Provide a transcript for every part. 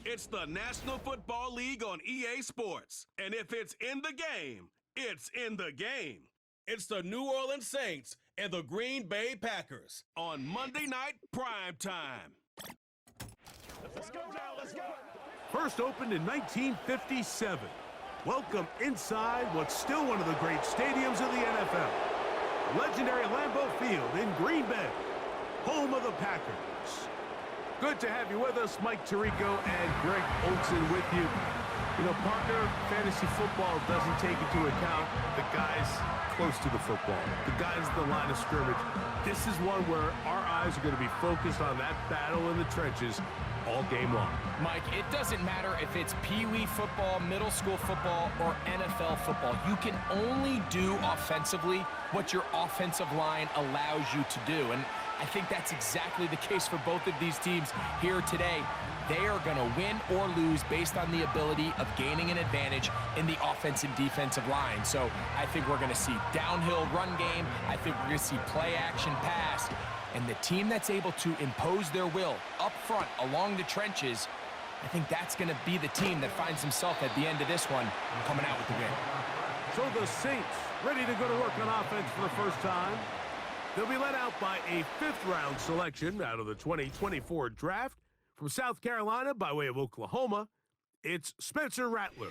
It's the National Football League on EA Sports. And if it's in the game, it's in the game. It's the New Orleans Saints and the Green Bay Packers on Monday Night Prime Time. Let's go now, let's go. First opened in 1957. Welcome inside what's still one of the great stadiums of the NFL. Legendary Lambeau Field in Green Bay, home of the Packers. Good to have you with us, Mike Tirico and Greg Olson with you. You know, partner, fantasy football doesn't take into account the guys close to the football, the guys at the line of scrimmage. This is one where our eyes are going to be focused on that battle in the trenches all game long. Mike, it doesn't matter if it's Pee-wee football, middle school football, or NFL football. You can only do offensively what your offensive line allows you to do. And I think that's exactly the case for both of these teams here today. They are going to win or lose based on the ability of gaining an advantage in the offensive and defensive line. So I think we're going to see downhill run game. I think we're going to see play action pass. And the team that's able to impose their will up front along the trenches, I think that's going to be the team that finds himself at the end of this one coming out with the win. So the Saints ready to go to work on offense for the first time. They'll be led out by a fifth-round selection out of the 2024 draft. From South Carolina by way of Oklahoma, it's Spencer Rattler.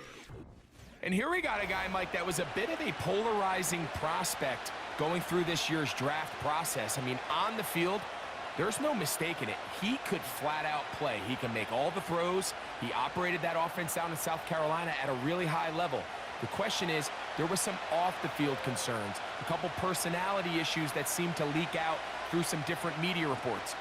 And here we got a guy, Mike, that was a bit of a polarizing prospect going through this year's draft process. I mean, on the field, there's no mistaking it. He could flat out play. He can make all the throws. He operated that offense down in South Carolina at a really high level. The question is, there were some off-the-field concerns, a couple personality issues that seemed to leak out through some different media reports.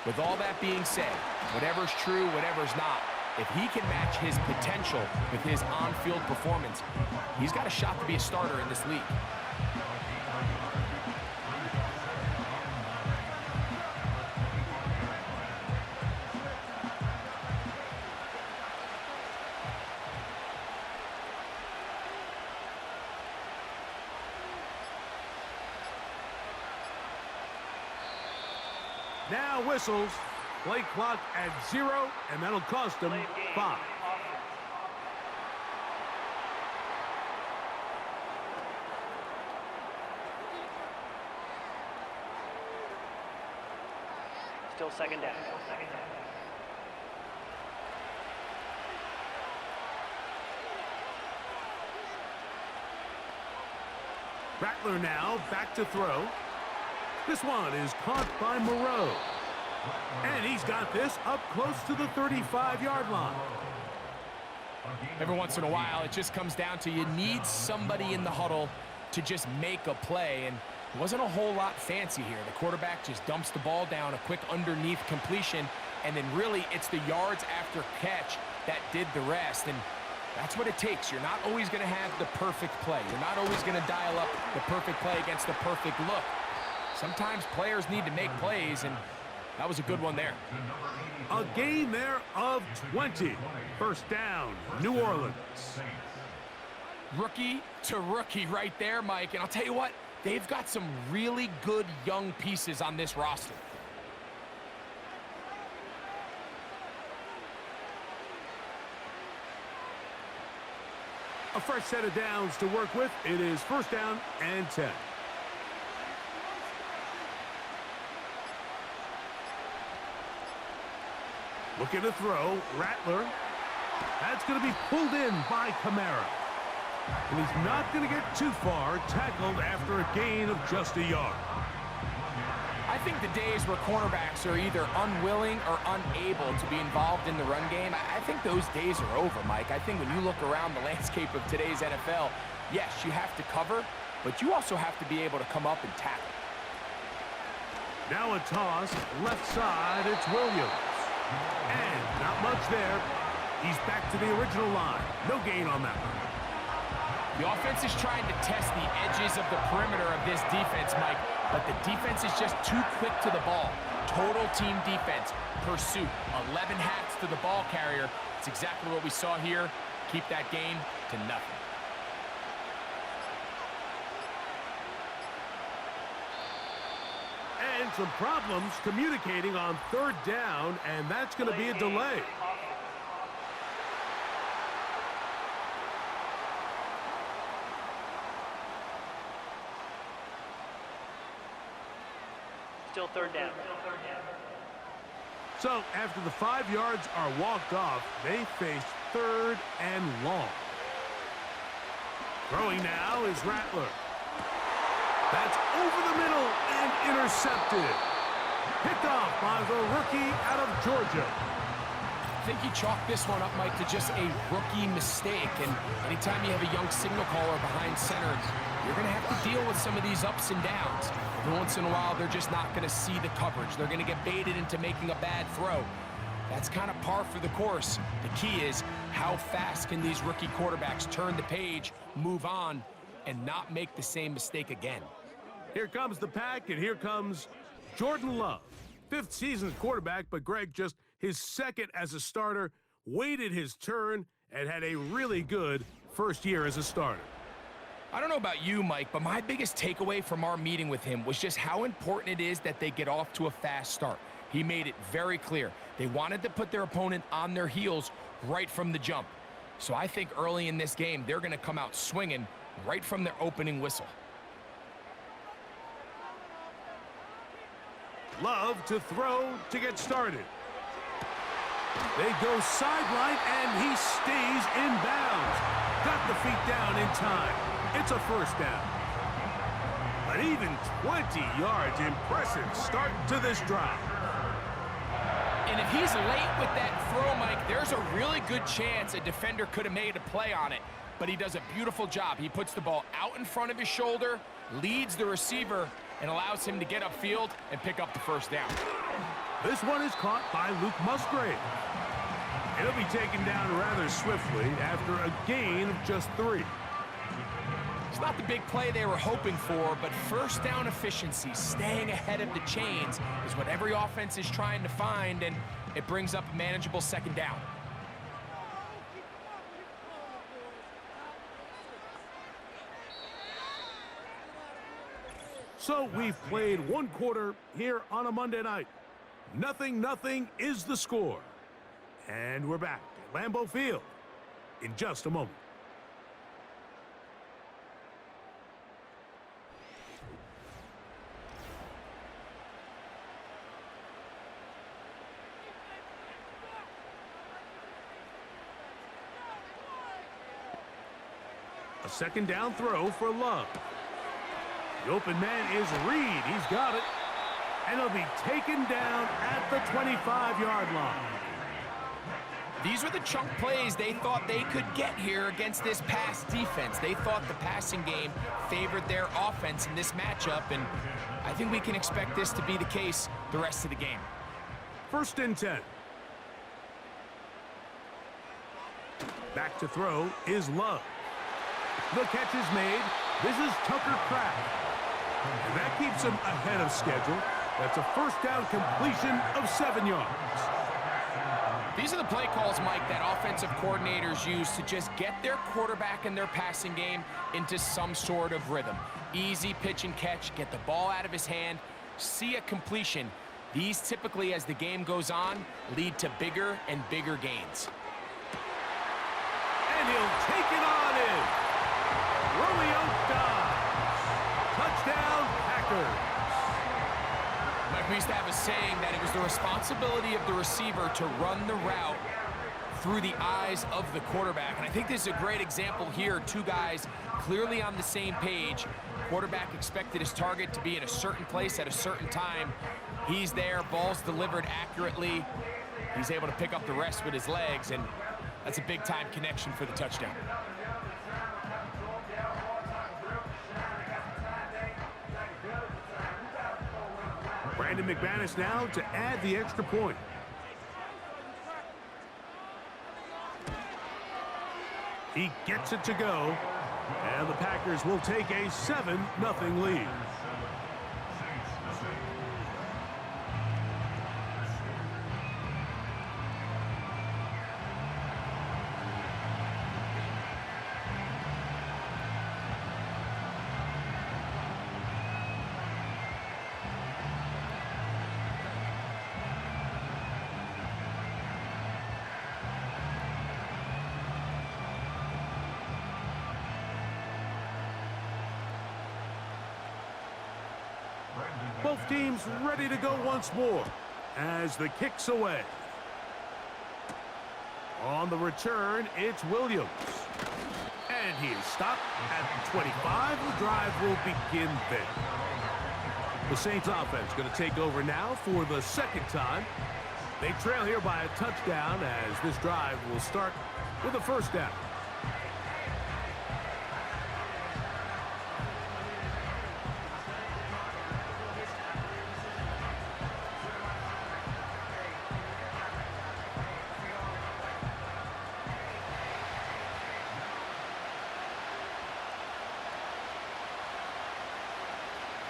With all that being said, whatever's true, whatever's not, if he can match his potential with his on-field performance, he's got a shot to be a starter in this league. Now whistles, play clock at 0, and that'll cost them 5. Still second down. Rattler now back to throw. This one is caught by Moreau. And he's got this up close to the 35-yard line. Every once in a while, it just comes down to you need somebody in the huddle to just make a play. And it wasn't a whole lot fancy here. The quarterback just dumps the ball down, a quick underneath completion, and then really it's the yards after catch that did the rest. And that's what it takes. You're not always going to have the perfect play. You're not always going to dial up the perfect play against the perfect look. Sometimes players need to make plays, and that was a good one there. A gain there of 20. First down, New Orleans. Rookie to rookie right there, Mike. And I'll tell you what, they've got some really good young pieces on this roster. A fresh set of downs to work with. It is first down and 10. Looking to throw, Rattler. That's going to be pulled in by Kamara. And he's not going to get too far, tackled after a gain of just a yard. I think the days where cornerbacks are either unwilling or unable to be involved in the run game, I think those days are over, Mike. I think when you look around the landscape of today's NFL, yes, you have to cover, but you also have to be able to come up and tackle. Now a toss, left side, it's Williams. And not much there. He's back to the original line. No gain on that one. The offense is trying to test the edges of the perimeter of this defense, Mike, but the defense is just too quick to the ball. Total team defense, pursuit, 11 hats to the ball carrier. It's exactly what we saw here. Keep that game to nothing. And some problems communicating on third down, and that's going to be a delay. Still third down. So after the 5 yards are walked off, they face 3rd and long. Throwing now is Rattler. That's over the middle and intercepted. Picked off by the rookie out of Georgia. I think you chalk this one up, Mike, to just a rookie mistake. And anytime you have a young signal caller behind center, you're going to have to deal with some of these ups and downs. Every once in a while, they're just not going to see the coverage. They're going to get baited into making a bad throw. That's kind of par for the course. The key is how fast can these rookie quarterbacks turn the page, move on, and not make the same mistake again. Here comes the pack, and here comes Jordan Love. 5th season quarterback, but Greg just his 2nd as a starter, waited his turn, and had a really good first year as a starter. I don't know about you, Mike, but my biggest takeaway from our meeting with him was just how important it is that they get off to a fast start. He made it very clear. They wanted to put their opponent on their heels right from the jump. So I think early in this game, they're going to come out swinging right from their opening whistle. Love to throw to get started. They go sideline, and he stays in bounds. Got the feet down in time. It's a first down. An even 20 yards. Impressive start to this drive. And if he's late with that throw, Mike, there's a really good chance a defender could have made a play on it. But he does a beautiful job. He puts the ball out in front of his shoulder, leads the receiver, and allows him to get upfield and pick up the first down. This one is caught by Luke Musgrave. He'll be taken down rather swiftly after a gain of just 3. It's not the big play they were hoping for, but first down efficiency, staying ahead of the chains, is what every offense is trying to find, and it brings up a manageable 2nd down. So we've played 1 quarter here on a Monday night. 0-0 is the score. And we're back at Lambeau Field in just a moment. A 2nd down throw for Love. The open man is Reed. He's got it. And he'll be taken down at the 25-yard line. These were the chunk plays they thought they could get here against this pass defense. They thought the passing game favored their offense in this matchup, and I think we can expect this to be the case the rest of the game. 1st and 10. Back to throw is Love. The catch is made. This is Tucker Kraft. And that keeps him ahead of schedule. That's a first down completion of 7 yards. These are the play calls, Mike, that offensive coordinators use to just get their quarterback and their passing game into some sort of rhythm. Easy pitch and catch, get the ball out of his hand, see a completion. These typically, as the game goes on, lead to bigger and bigger gains. And he'll take it on in. Romeo Dobbs. Touchdown, Packers. Mike, we used to have a saying that it was the responsibility of the receiver to run the route through the eyes of the quarterback. And I think this is a great example here. 2 guys clearly on the same page. Quarterback expected his target to be in a certain place at a certain time. He's there, ball's delivered accurately. He's able to pick up the rest with his legs, and that's a big-time connection for the touchdown. Brandon McManus now to add the extra point. He gets it to go, and the Packers will take a 7-0 lead. Both teams ready to go once more as the kick's away. On the return, it's Williams. And he is stopped at the 25. The drive will begin there. The Saints offense going to take over now for the second time. They trail here by a touchdown as this drive will start with a first down.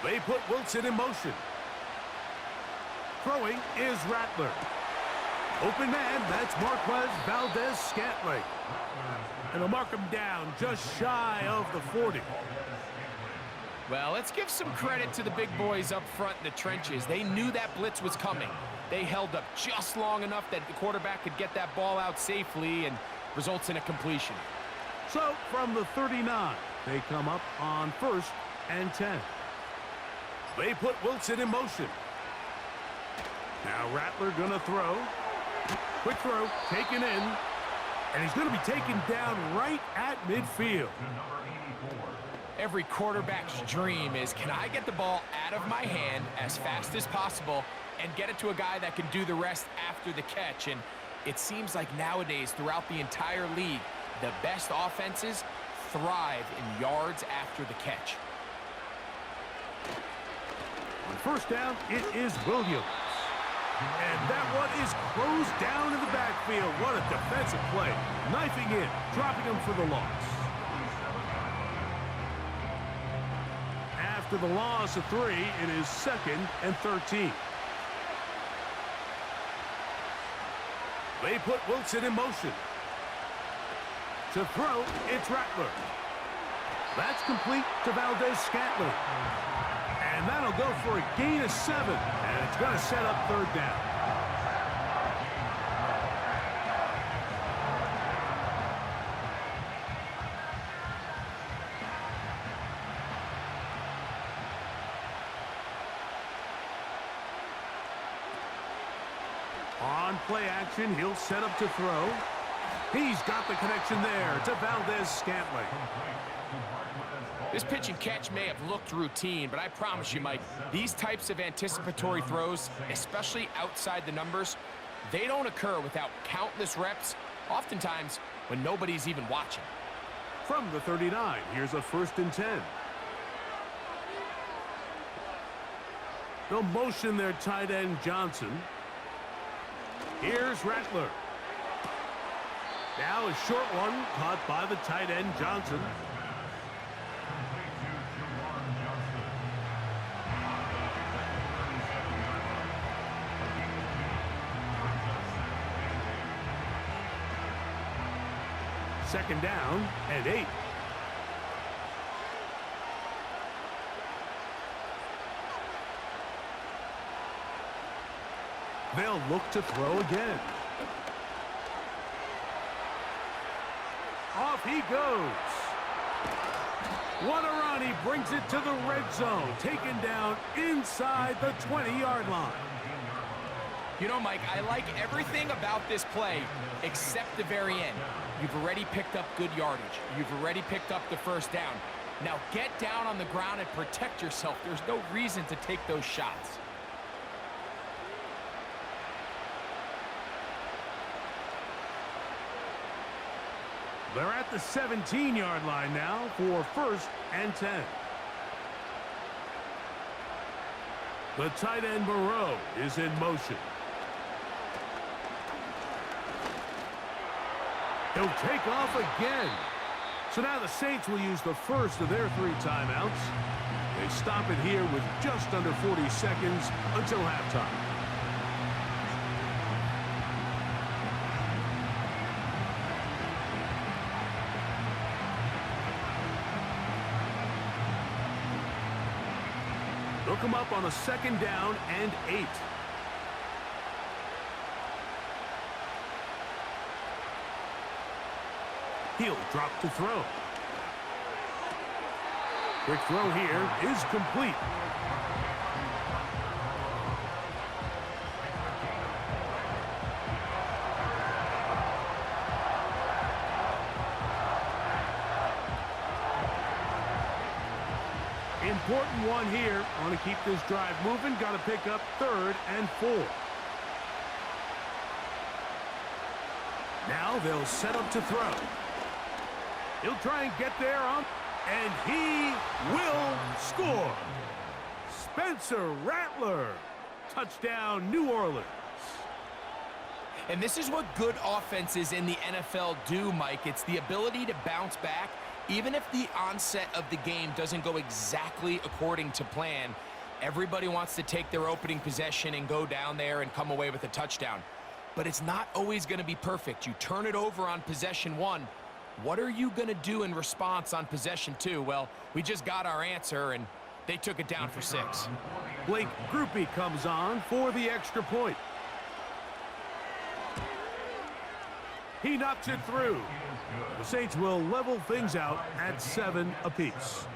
They put Wilson in motion. Throwing is Rattler. Open man, that's Marquez Valdez-Scantling. And they'll mark him down just shy of the 40. Well, let's give some credit to the big boys up front in the trenches. They knew that blitz was coming. They held up just long enough that the quarterback could get that ball out safely and results in a completion. So, from the 39, they come up on 1st and 10. They put Wilson in motion. Now Rattler gonna throw. Quick throw, taken in. And he's gonna be taken down right at midfield. Every quarterback's dream is, can I get the ball out of my hand as fast as possible and get it to a guy that can do the rest after the catch? And it seems like nowadays, throughout the entire league, the best offenses thrive in yards after the catch. On first down, it is Williams. And that one is closed down in the backfield. What a defensive play. Knifing in, dropping him for the loss. After the loss of 3, it is 2nd and 13. They put Wilson in motion. To throw, it's Rattler. That's complete to Valdez-Scantling. And that'll go for a gain of 7. And it's going to set up 3rd down. On play action, he'll set up to throw. He's got the connection there to Valdez-Scantling. This pitch and catch may have looked routine, but I promise you, Mike, these types of anticipatory throws, especially outside the numbers, they don't occur without countless reps, oftentimes when nobody's even watching. From the 39, here's a 1st and 10. They'll motion their tight end Johnson. Here's Rattler. Now a short one caught by the tight end Johnson. Second down and 8. They'll look to throw again. Off he goes. What a run. He brings it to the red zone. Taken down inside the 20-yard line. You know, Mike, I like everything about this play except the very end. You've already picked up good yardage. You've already picked up the 1st down. Now get down on the ground and protect yourself. There's no reason to take those shots. They're at the 17-yard line now for 1st and 10. The tight end Moreau is in motion. He'll take off again. So now the Saints will use the first of their 3 timeouts. They stop it here with just under 40 seconds until halftime. They'll come up on a 2nd down and 8. He'll drop to throw. Quick throw here is complete. Important one here. Want to keep this drive moving. Got to pick up 3rd and 4. Now they'll set up to throw. He'll try and get there and he will score. Spencer Rattler. Touchdown, New Orleans. And this is what good offenses in the NFL do, Mike. It's the ability to bounce back, even if the onset of the game doesn't go exactly according to plan. Everybody wants to take their opening possession and go down there and come away with a touchdown. But it's not always going to be perfect. You turn it over on possession 1. What are you going to do in response on possession 2? Well, we just got our answer, and they took it down for 6. Blake Grupe comes on for the extra point. He knocks it through. The Saints will level things out at 7 apiece.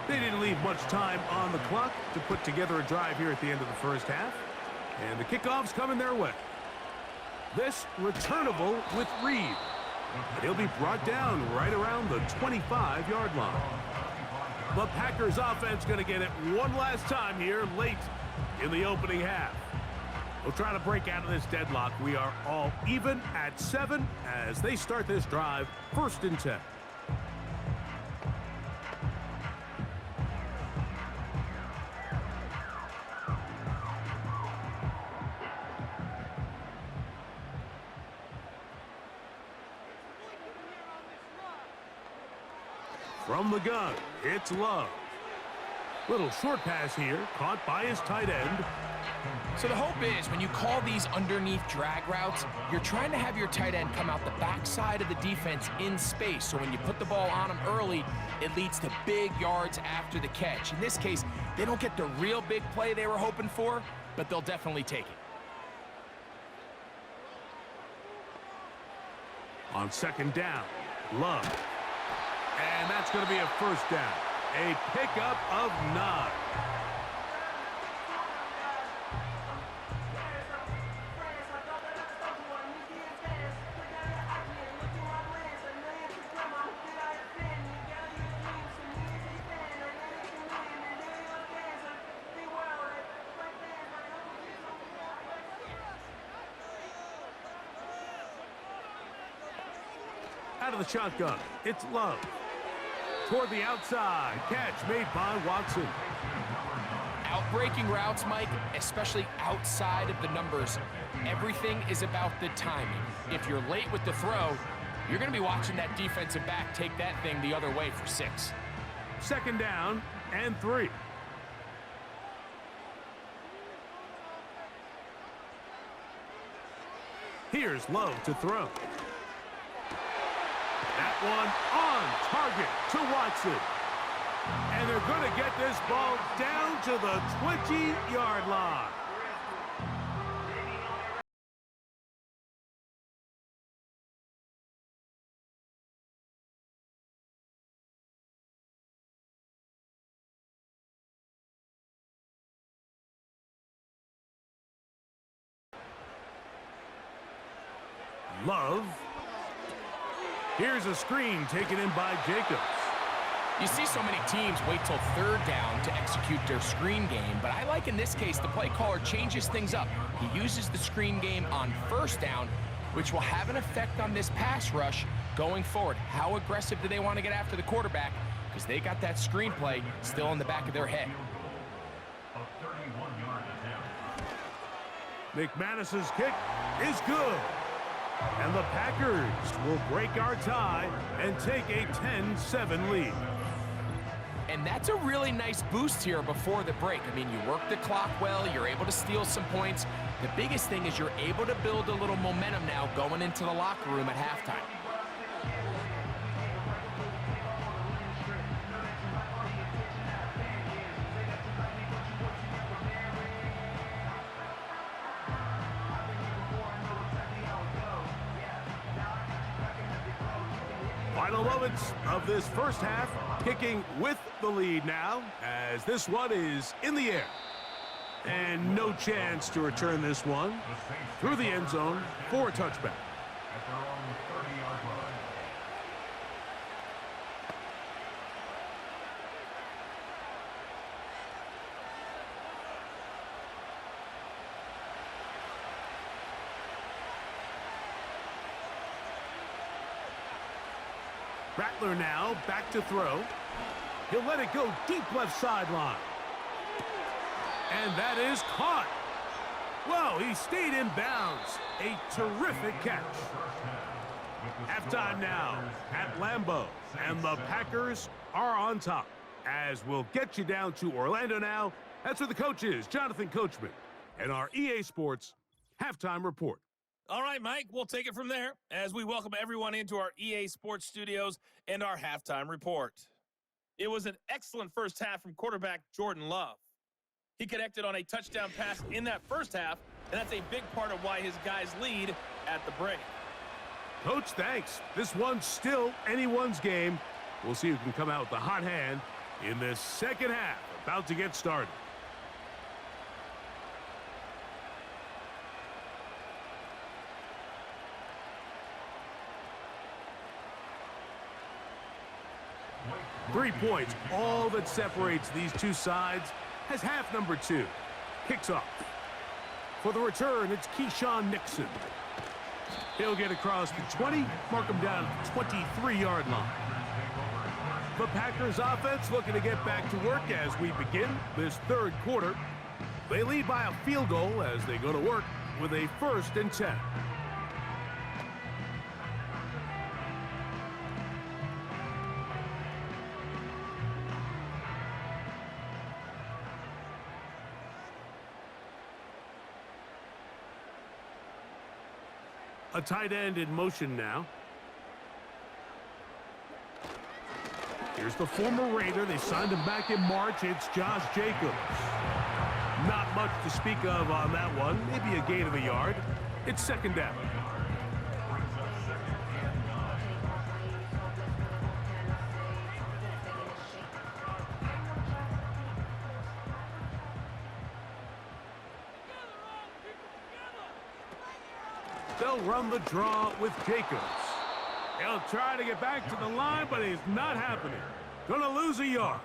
They didn't leave much time on the clock to put together a drive here at the end of the first half. And the kickoff's coming their way. This returnable with Reed. And he'll be brought down right around the 25-yard line. The Packers offense going to get it one last time here late in the opening half. We'll try to break out of this deadlock. We are all even at 7 as they start this drive, 1st and 10. From the gun, it's Love. Little short pass here, caught by his tight end. So the hope is when you call these underneath drag routes, you're trying to have your tight end come out the backside of the defense in space. So when you put the ball on him early, it leads to big yards after the catch. In this case, they don't get the real big play they were hoping for, but they'll definitely take it. On 2nd down, Love. And that's going to be a 1st down. A pickup of 9. Out of the shotgun, it's Love. Toward the outside, catch made by Watson. Outbreaking routes, Mike, especially outside of the numbers, everything is about the timing. If you're late with the throw, you're going to be watching that defensive back take that thing the other way for 6. 2nd down and 3. Here's Love to throw. That one on target to Watson. And they're going to get this ball down to the 20-yard line. Love. Here's a screen taken in by Jacobs. You see so many teams wait till 3rd down to execute their screen game, but I like in this case the play caller changes things up. He uses the screen game on 1st down, which will have an effect on this pass rush going forward. How aggressive do they want to get after the quarterback? Because they got that screenplay still in the back of their head. McManus's kick is good. And the Packers will break our tie and take a 10-7 lead. And that's a really nice boost here before the break. I mean, you work the clock well, you're able to steal some points. The biggest thing is you're able to build a little momentum now going into the locker room at halftime. Final moments of this first half, kicking with the lead now, as this one is in the air. And no chance to return this one through the end zone for a touchback. At their own 30-yard line. Rattler now back to throw. He'll let it go deep left sideline. And that is caught. Well, he stayed in bounds. A terrific catch. Halftime now at Lambeau, and the Packers are on top. As we'll get you down to Orlando now. That's where the coach is, Jonathan Coachman, and our EA Sports Halftime Report. All right, Mike, we'll take it from there as we welcome everyone into our EA Sports studios and our halftime report. It was an excellent first half from quarterback Jordan Love. He connected on a touchdown pass in that first half, and that's a big part of why his guys lead at the break. Coach, thanks. This one's still anyone's game. We'll see who can come out with the hot hand in this second half, about to get started. Three points, all that separates these two sides, has half number two. Kicks off. For the return, it's Keyshawn Nixon. He'll get across the 20, mark him down at the 23-yard line. The Packers offense looking to get back to work as we begin this third quarter. They lead by a field goal as they go to work with a 1st and 10. A tight end in motion now. Here's the former Raider. They signed him back in March. It's Josh Jacobs. Not much to speak of on that one. Maybe a gain of a yard. It's second down. They'll run the draw with Jacobs. He'll try to get back to the line, but it's not happening. Gonna lose a yard.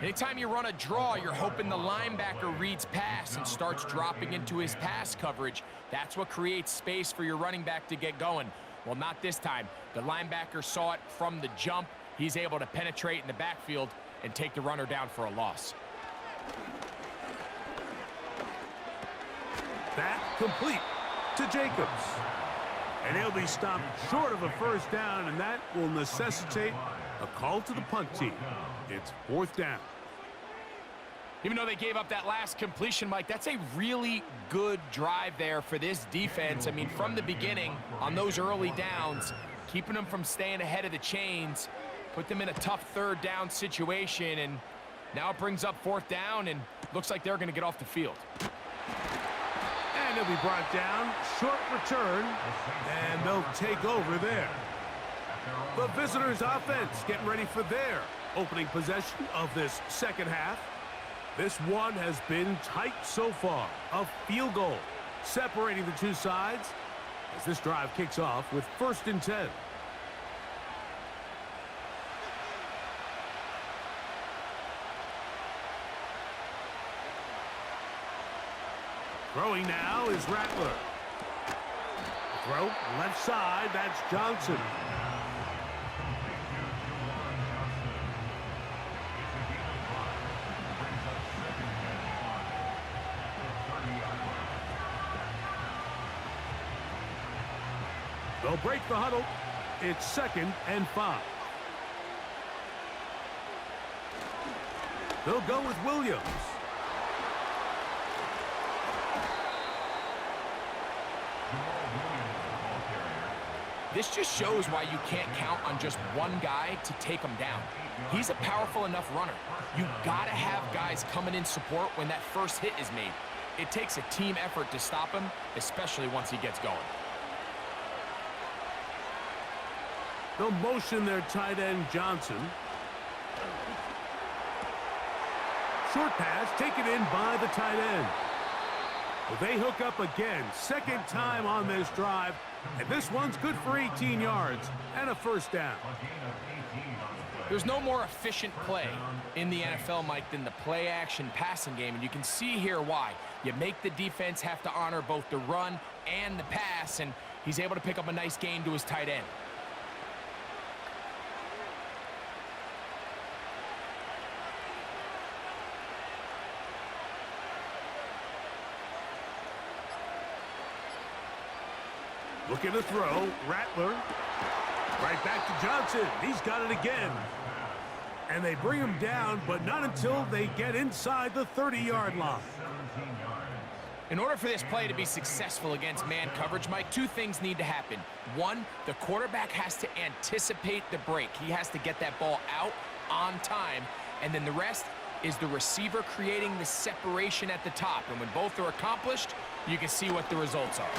Anytime you run a draw, you're hoping the linebacker reads pass and starts dropping into his pass coverage. That's what creates space for your running back to get going. Well, not this time. The linebacker saw it from the jump. He's able to penetrate in the backfield and take the runner down for a loss. That complete to Jacobs. And he'll be stopped short of a first down, and that will necessitate a call to the punt team. It's 4th down. Even though they gave up that last completion, Mike, that's a really good drive there for this defense. I mean, from the beginning, on those early downs, keeping them from staying ahead of the chains, put them in a tough 3rd down situation, and now it brings up 4th down, and looks like they're going to get off the field. And he'll be brought down, short return, and they'll take over there. The visitors' offense getting ready for their opening possession of this second half. This one has been tight so far. A field goal separating the two sides as this drive kicks off with 1st and 10. Throwing now is Rattler. Throw left side, that's Johnson. They'll break the huddle. It's 2nd and 5. They'll go with Williams. This just shows why you can't count on just one guy to take him down. He's a powerful enough runner. You gotta have guys coming in support when that first hit is made. It takes a team effort to stop him, especially once he gets going. They'll motion their tight end, Johnson. Short pass taken in by the tight end. Well, they hook up again, second time on this drive, and this one's good for 18 yards and a first down. There's no more efficient play in the NFL, Mike, than the play-action passing game, and you can see here why. You make the defense have to honor both the run and the pass, and he's able to pick up a nice gain to his tight end. Looking to throw, Rattler. Right back to Johnson. He's got it again. And they bring him down, but not until they get inside the 30-yard line. In order for this play to be successful against man coverage, Mike, two things need to happen. One, the quarterback has to anticipate the break. He has to get that ball out on time. And then the rest is the receiver creating the separation at the top. And when both are accomplished, you can see what the results are.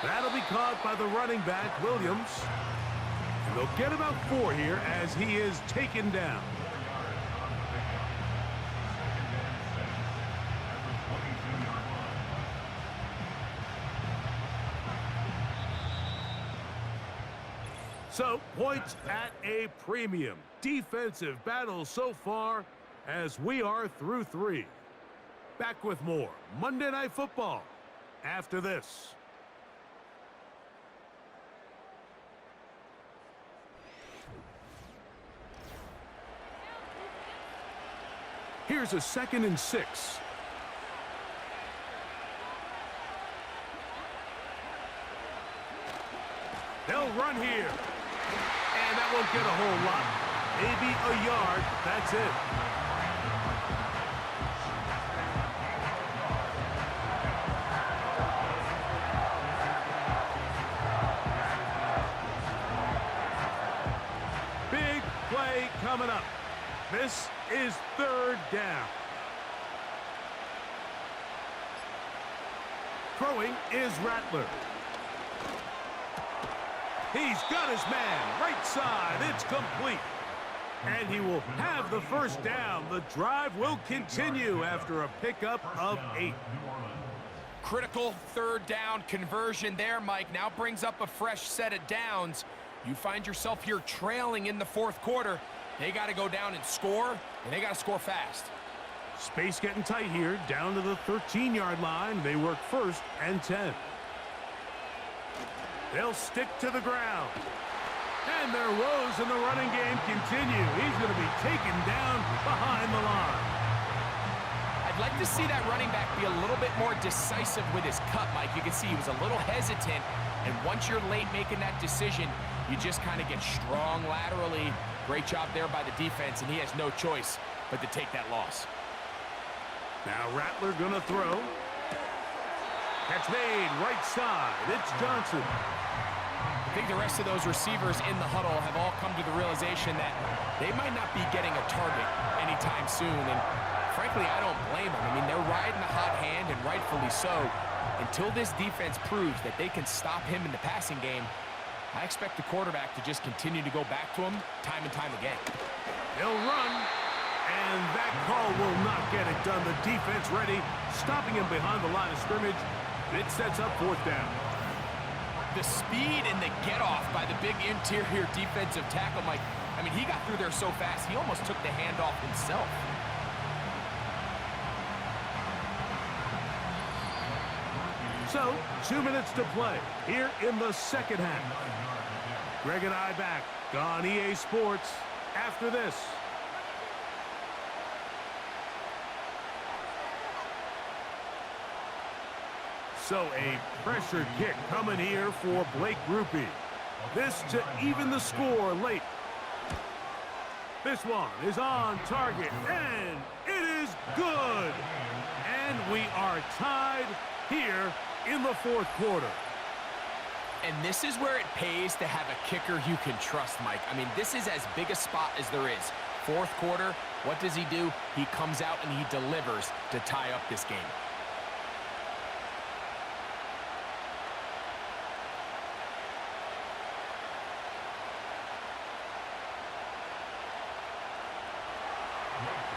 That'll be caught by the running back, Williams. And they'll get about 4 here as he is taken down. So, points at a premium. Defensive battle so far as we are through 3. Back with more Monday Night Football after this. Here's a 2nd and 6. They'll run here. And that won't get a whole lot. Maybe a yard. That's it. Big play coming up. This is 3rd down. Throwing is Rattler. He's got his man, right side, it's complete. And he will have the first down. The drive will continue after a pickup of 8. Critical 3rd down conversion there, Mike. Now brings up a fresh set of downs. You find yourself here trailing in the 4th quarter. They got to go down and score, and they got to score fast. Space getting tight here, down to the 13-yard line. They work 1st and 10. They'll stick to the ground. And their woes in the running game continue. He's going to be taken down behind the line. I'd like to see that running back be a little bit more decisive with his cut, Mike. You can see he was a little hesitant, and once you're late making that decision, you just kind of get strong laterally. Great job there by the defense, and he has no choice but to take that loss. Now Rattler going to throw. Catch made, right side. It's Johnson. I think the rest of those receivers in the huddle have all come to the realization that they might not be getting a target anytime soon, and frankly, I don't blame them. I mean, they're riding the hot hand, and rightfully so. Until this defense proves that they can stop him in the passing game, I expect the quarterback to just continue to go back to him time and time again. He'll run, and that call will not get it done. The defense ready, stopping him behind the line of scrimmage. It sets up 4th down. The speed and the get-off by the big interior defensive tackle, Mike. I mean, he got through there so fast, he almost took the handoff himself. So, 2 minutes to play here in the 2nd half. Greg and I back on EA Sports after this. So a pressure kick coming here for Blake Grupe. This to even the score late. This one is on target, and it is good. And we are tied here in the 4th quarter. And this is where it pays to have a kicker you can trust, Mike. I mean, this is as big a spot as there is. 4th quarter, what does he do? He comes out and he delivers to tie up this game.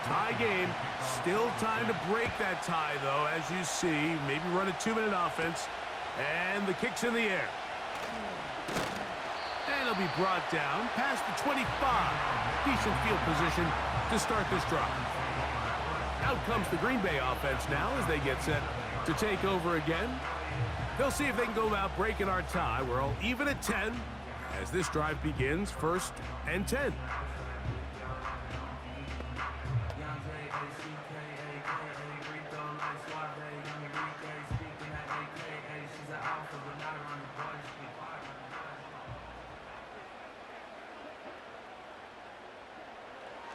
Tie game. Still time to break that tie, though, as you see. Maybe run a 2-minute offense. And the kick's in the air. And it'll be brought down past the 25. Decent field position to start this drive. Out comes the Green Bay offense now as they get set to take over again. They'll see if they can go about breaking our tie. We're all even at 10 as this drive begins, 1st and 10.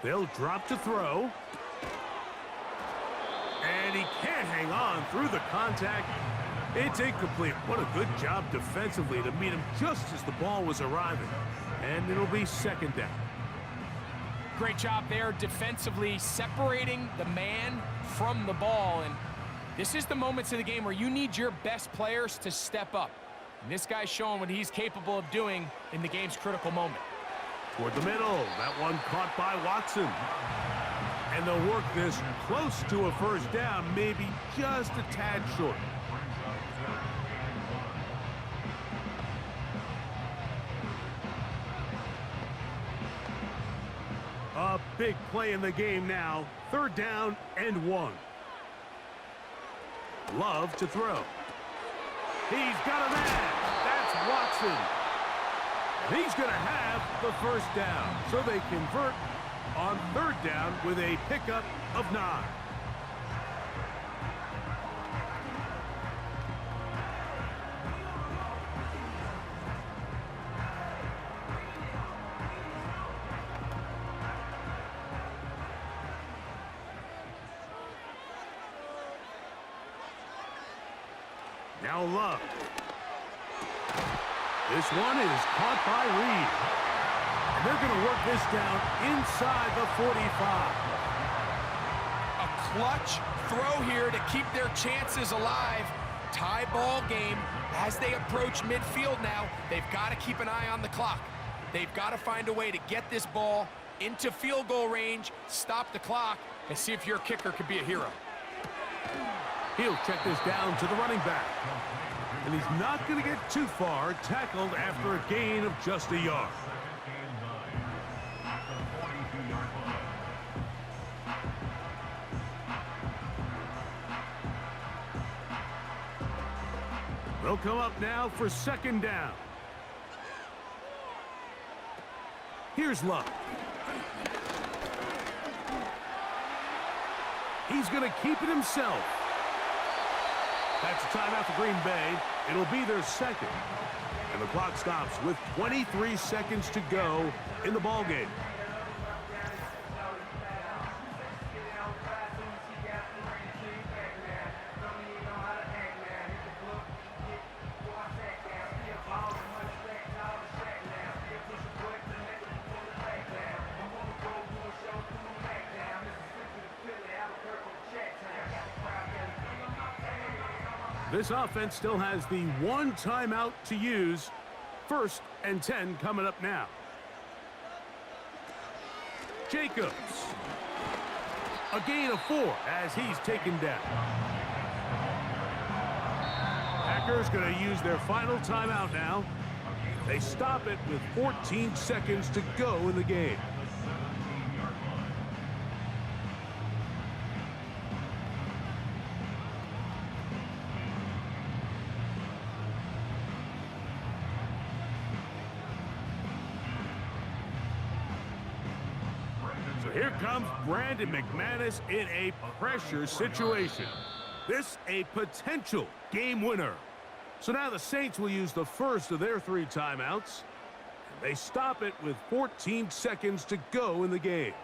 They'll drop to throw. And he can't hang on through the contact. It's incomplete. What a good job defensively to meet him just as the ball was arriving. And it'll be 2nd down. Great job there defensively, separating the man from the ball. And this is the moments of the game where you need your best players to step up. And this guy's showing what he's capable of doing in the game's critical moment. Toward the middle. That one caught by Watson. And they'll work this close to a 1st down, maybe just a tad short. A big play in the game now. 3rd down and 1. Love to throw. He's got a man. That's Watson. He's going to have the 1st down. So they convert on 3rd down with a pickup of 9. Now Love. This one is caught by Reed. And they're going to work this down inside the 45. A clutch throw here to keep their chances alive. Tie ball game as they approach midfield now. They've got to keep an eye on the clock. They've got to find a way to get this ball into field goal range, stop the clock, and see if your kicker could be a hero. He'll check this down to the running back. And he's not going to get too far, tackled after a gain of just a yard. They'll come up now for 2nd down. Here's Love. He's going to keep it himself. That's a timeout for Green Bay. It'll be their 2nd. And the clock stops with 23 seconds to go in the ballgame. This offense still has the 1 timeout to use. 1st and 10 coming up now. Jacobs. A gain of 4 as he's taken down. Packers going to use their final timeout now. They stop it with 14 seconds to go in the game. Here comes Brandon McManus in a pressure situation. This a potential game winner. So now the Saints will use the first of their 3 timeouts. They stop it with 14 seconds to go in the game.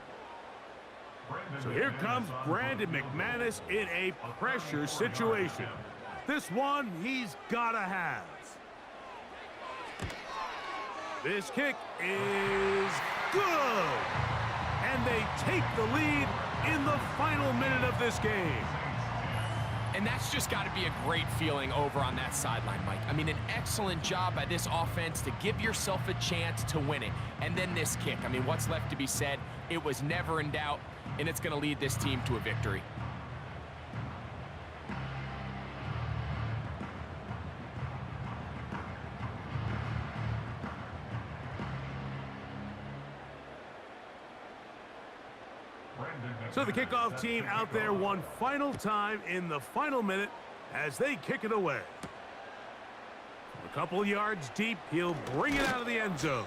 So here comes Brandon McManus in a pressure situation. This one he's gotta have. This kick is good. And they take the lead in the final minute of this game. And that's just got to be a great feeling over on that sideline, Mike. I mean, an excellent job by this offense to give yourself a chance to win it. And then this kick. I mean, what's left to be said? It was never in doubt, and it's going to lead this team to a victory. So the kickoff team out there one final time in the final minute as they kick it away. From a couple yards deep, he'll bring it out of the end zone.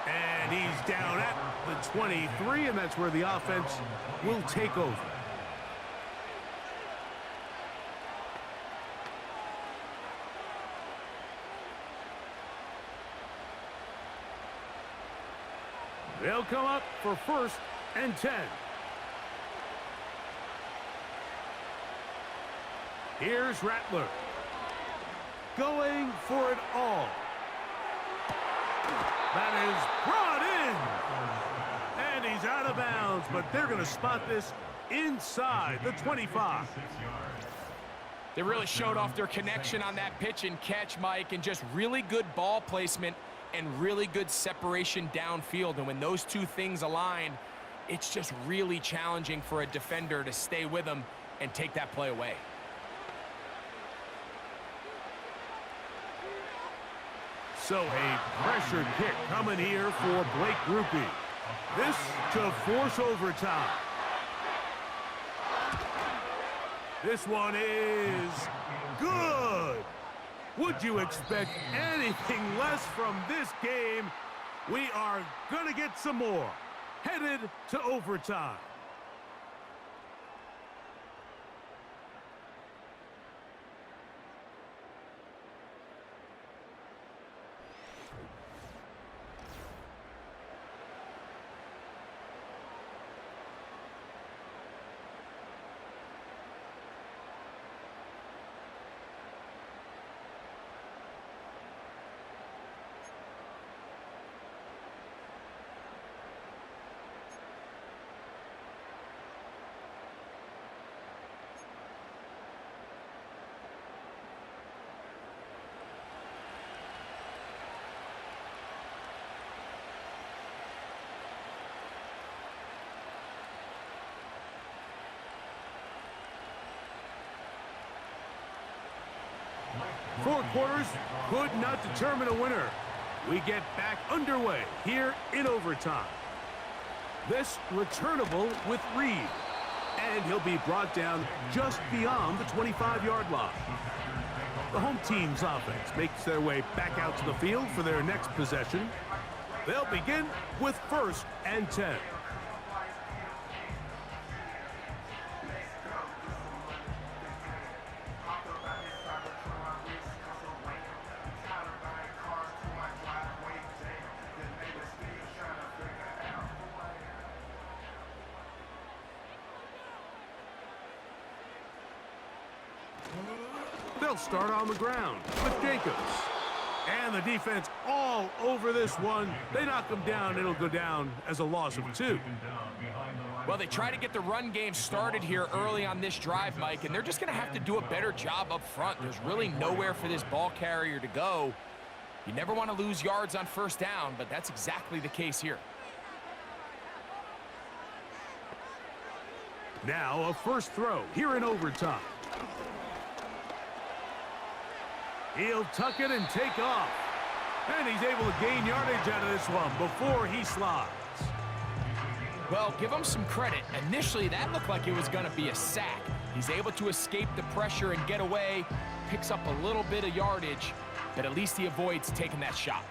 And he's down at the 23, and that's where the offense will take over. They'll come up for 1st and 10. Here's Rattler. Going for it all. That is brought in. And he's out of bounds, but they're going to spot this inside the 25. They really showed off their connection on that pitch and catch, Mike, and just really good ball placement and really good separation downfield. And when those two things align, it's just really challenging for a defender to stay with them and take that play away. So a pressure kick coming here for Blake Grupe. This to force overtime. This one is good. Would you expect anything less from this game? We are going to get some more. Headed to overtime. Four quarters could not determine a winner. We get back underway here in overtime. This returnable with Reed. And he'll be brought down just beyond the 25-yard line. The home team's offense makes their way back out to the field for their next possession. They'll begin with 1st and 10. They'll start on the ground with Jacobs. And the defense all over this one. They knock him down. It'll go down as a loss of 2. Well, they try to get the run game started here early on this drive, Mike, and they're just going to have to do a better job up front. There's really nowhere for this ball carrier to go. You never want to lose yards on 1st down, but that's exactly the case here. Now a first throw here in overtime. He'll tuck it and take off. And he's able to gain yardage out of this one before he slides. Well, give him some credit. Initially, that looked like it was going to be a sack. He's able to escape the pressure and get away, picks up a little bit of yardage, but at least he avoids taking that shot.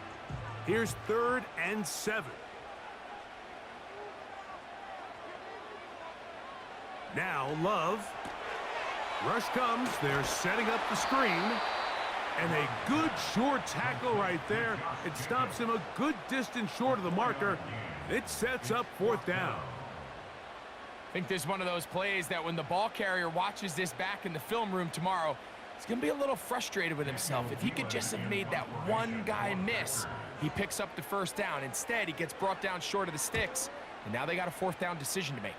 Here's 3rd and 7. Now Love. Rush comes. They're setting up the screen. And a good short tackle right there. It stops him a good distance short of the marker. It sets up 4th down. I think this is one of those plays that when the ball carrier watches this back in the film room tomorrow, he's going to be a little frustrated with himself. If he could just have made that one guy miss, he picks up the 1st down. Instead, he gets brought down short of the sticks, and now they got a 4th down decision to make.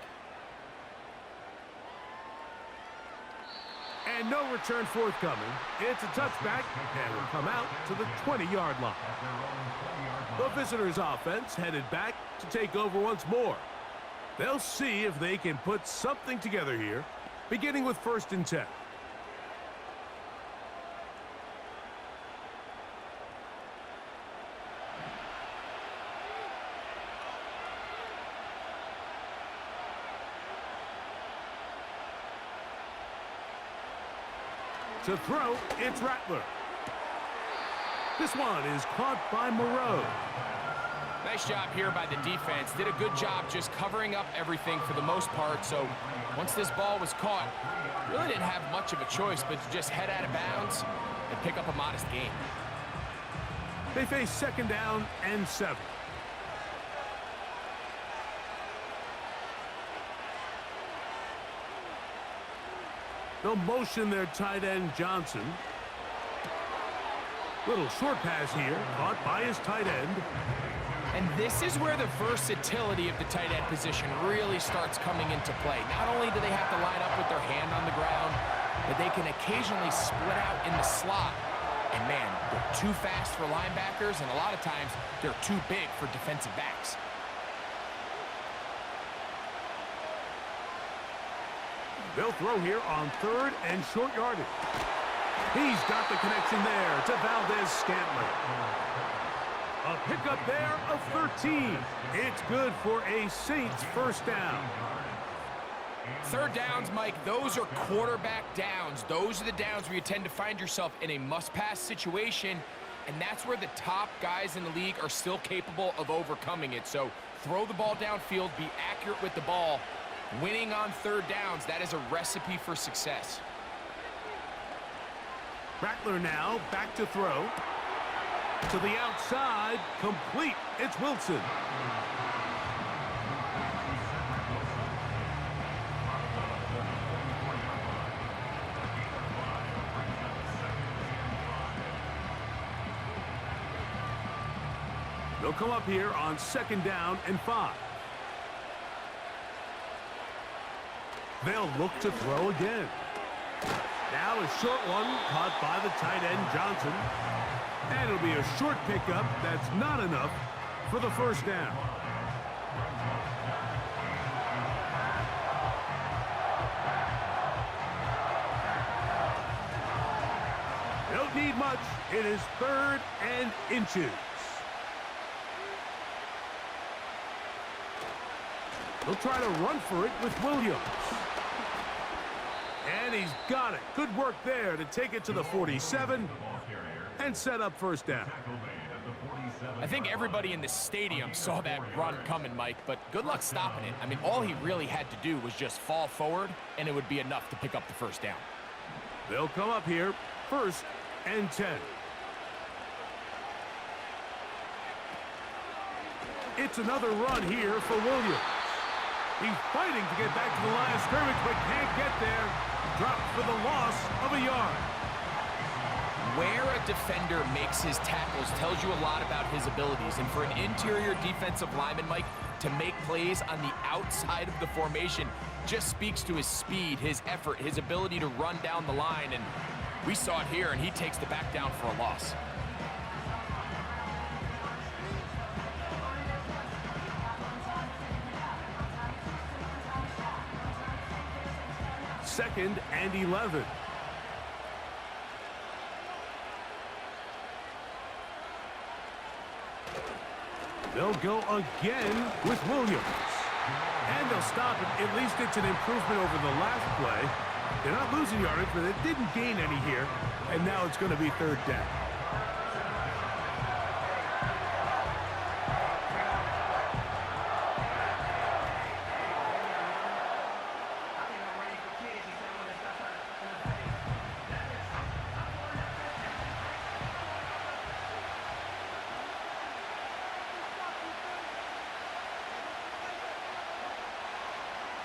And no return forthcoming. It's a touchback and will come out to the 20-yard line. The visitors' offense headed back to take over once more. They'll see if they can put something together here, beginning with 1st and 10. To throw, it's Rattler. This one is caught by Moreau. Nice job here by the defense. Did a good job just covering up everything for the most part. So once this ball was caught, really didn't have much of a choice but to just head out of bounds and pick up a modest gain. They face 2nd down and 7. They'll motion their tight end, Johnson. Little short pass here, caught by his tight end. And this is where the versatility of the tight end position really starts coming into play. Not only do they have to line up with their hand on the ground, but they can occasionally split out in the slot. And man, they're too fast for linebackers, and a lot of times they're too big for defensive backs. They'll throw here on 3rd and short yardage. He's got the connection there to Valdez-Scantling. A pickup there of 13. It's good for a Saints 1st down. 3rd downs, Mike, those are quarterback downs. Those are the downs where you tend to find yourself in a must-pass situation, and that's where the top guys in the league are still capable of overcoming it. So throw the ball downfield, be accurate with the ball. Winning on 3rd downs, that is a recipe for success. Rattler now back to throw. To the outside, complete. It's Wilson. They'll come up here on 2nd down and 5. They'll look to throw again. Now a short one caught by the tight end, Johnson. And it'll be a short pickup that's not enough for the 1st down. Don't need much. It is 3rd and inches. They'll try to run for it with Williams. And he's got it. Good work there to take it to the 47 and set up 1st down. I think everybody in the stadium saw that run coming, Mike, but good luck stopping it. I mean, all he really had to do was just fall forward, and it would be enough to pick up the 1st down. They'll come up here, 1st and 10. It's another run here for Williams. He's fighting to get back to the line of scrimmage, but can't get there. Dropped for the loss of a yard. Where a defender makes his tackles tells you a lot about his abilities. And for an interior defensive lineman, Mike, to make plays on the outside of the formation just speaks to his speed, his effort, his ability to run down the line. And we saw it here, and he takes the back down for a loss. Second and 11. They'll go again with Williams. And they'll stop it. At least it's an improvement over the last play. They're not losing yardage, but they didn't gain any here. And now it's going to be 3rd down.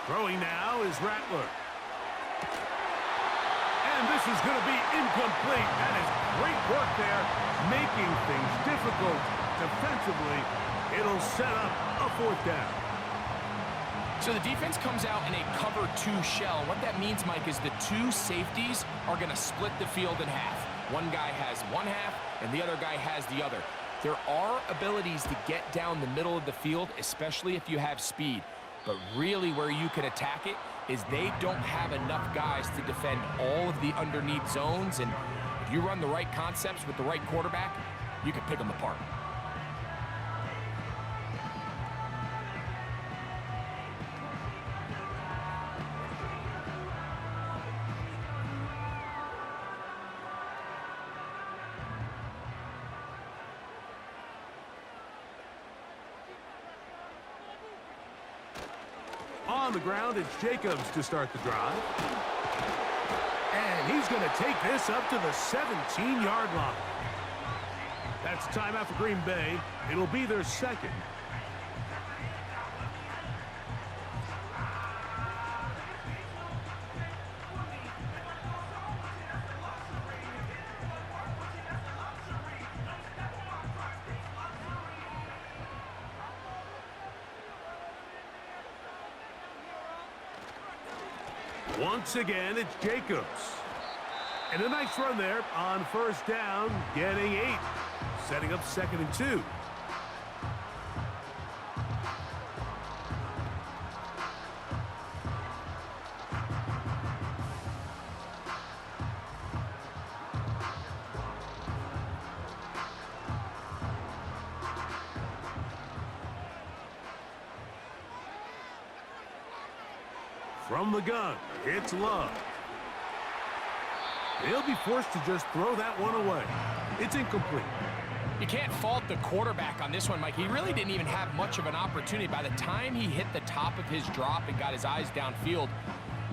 Throwing now is Rattler. And this is going to be incomplete. That is great work there, making things difficult defensively. It'll set up a 4th down. So the defense comes out in a cover 2 shell. What that means, Mike, is the 2 safeties are going to split the field in half. One guy has one half, and the other guy has the other. There are abilities to get down the middle of the field, especially if you have speed. But really where you can attack it is they don't have enough guys to defend all of the underneath zones. And if you run the right concepts with the right quarterback, you can pick them apart. On the ground, it's Jacobs to start the drive. And he's going to take this up to the 17-yard line. That's timeout for Green Bay. It'll be their second. Once again, it's Jacobs. And a nice run there on first down, getting 8. Setting up 2nd and 2. From the gun, it's Love. He'll be forced to just throw that one away. It's incomplete. You can't fault the quarterback on this one, Mike. He really didn't even have much of an opportunity. By the time he hit the top of his drop and got his eyes downfield,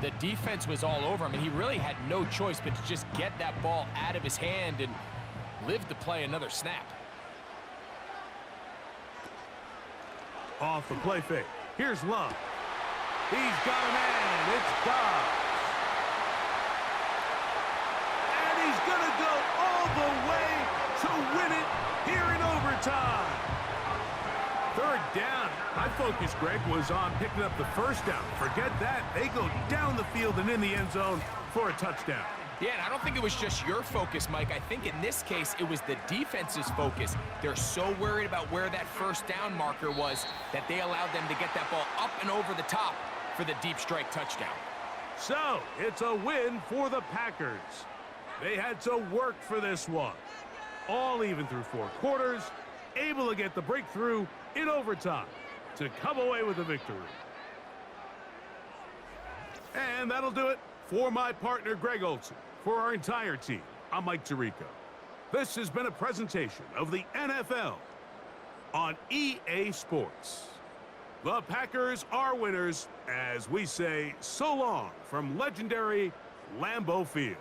the defense was all over him, and he really had no choice but to just get that ball out of his hand and live to play another snap. Off the play fake. Here's Love. He's got a man. It's Dobbs. And he's going to go all the way to win it here in overtime. 3rd down. My focus, Greg, was on picking up the first down. Forget that. They go down the field and in the end zone for a touchdown. Yeah, and I don't think it was just your focus, Mike. I think in this case, it was the defense's focus. They're so worried about where that first down marker was that they allowed them to get that ball up and over the top for the deep strike touchdown. So, it's a win for the Packers. They had to work for this one. All even through 4 quarters, able to get the breakthrough in overtime to come away with a victory. And that'll do it for my partner, Greg Olson. For our entire team, I'm Mike Tirico. This has been a presentation of the NFL on EA Sports. The Packers are winners as we say so long from legendary Lambeau Field.